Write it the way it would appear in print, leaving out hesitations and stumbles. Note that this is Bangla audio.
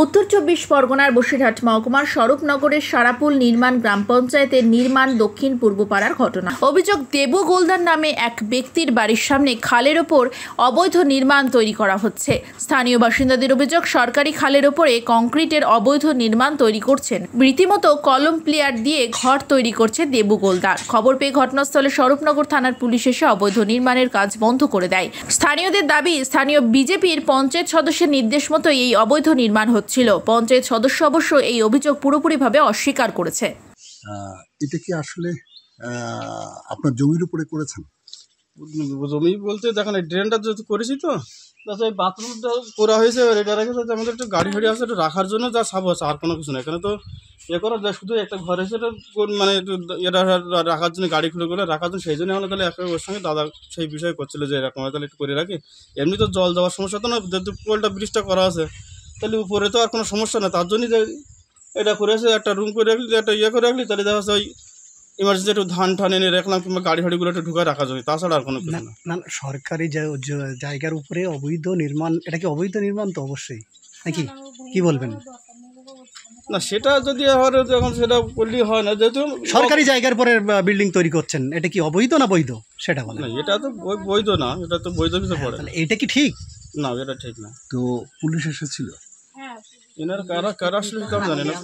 উত্তর 24 পরগনার বসিরহাট মহকুমার স্বরূপনগরের সারাপুল নির্মাণ গ্রাম পঞ্চায়েতের নির্মাণ দক্ষিণ পূর্বপাড়ার ঘটনা। অভিযোগ, দেবু গোলদার নামে এক ব্যক্তির বাড়ির সামনে খালের ওপর অবৈধ নির্মাণ তৈরি করা হচ্ছে। স্থানীয় বাসিন্দাদের অভিযোগ, সরকারি খালের ওপরে কংক্রিটের অবৈধ নির্মাণ তৈরি করছেন। রীতিমতো কলম প্লেয়ার দিয়ে ঘর তৈরি করছে দেবু গোলদার। খবর পেয়ে ঘটনাস্থলে স্বরূপনগর থানার পুলিশ এসে অবৈধ নির্মাণের কাজ বন্ধ করে দেয়। স্থানীয়দের দাবি, স্থানীয় বিজেপির পঞ্চায়েত সদস্যের নির্দেশ মতো এই অবৈধ নির্মাণ ছিল। পঞ্চায়েত সদস্য অবশ্য এই অভিযোগ পুরোপুরিভাবে অস্বীকার করেছে। এটা কি আসলে আপনার জমির উপরে করেছেন? জমি বলতে দেখেন, এই ড্রেনটা যেহেতু করেছি তো এই বাথরুমটা করা হয়েছে, এটা রেখে আমাদের একটু গাড়ি ফাড়ি আছে একটু রাখার জন্য যা সাব আছে, আর কোনো কিছু না। এখানে তো করা যায়, শুধু একটা ঘর এসে মানে এটা রাখার জন্য, গাড়ি খুলে করে রাখার জন্য। সেই জন্য আমরা তাহলে একটা ওর সঙ্গে দাদা সেই বিষয়ে করছিল যে এরকম তাহলে একটু করে রাখি। এমনি তো জল যাওয়ার সমস্যা তো না, যেহেতু পোলটা ব্রিজটা করা আছে তাহলে উপরে তো আর কোনো সমস্যা না। তার জন্যই এটা করে এসে একটা রুম করে রাখলি, একটা করে রাখলি, তাহলে দেখা যাচ্ছে ওই ইমার্জেন্সি একটু ধান এনে রাখলাম, কিংবা গাড়ি ফাড়িগুলো একটু ঢুকে রাখা যায়, তাছাড়া আর কোনো কিছু না। না, সরকারি জায়গার উপরে অবৈধ নির্মাণ, এটা কি অবৈধ নির্মাণ? তো অবশ্যই, নাকি কি বলবেন? না, সেটা যদি এখন সেটা করলেই হয় না, যেহেতু সরকারি জায়গার পরে বিল্ডিং তৈরি করছেন, এটা কি অবৈধ না বৈধ সেটা বলেন। না, এটা তো বৈধ না, এটা তো বৈধ কিছু পড়ে না। এটা কি ঠিক? না, এটা ঠিক না। তো পুলিশ এসেছিল? এনার কারা আসলে জানি না।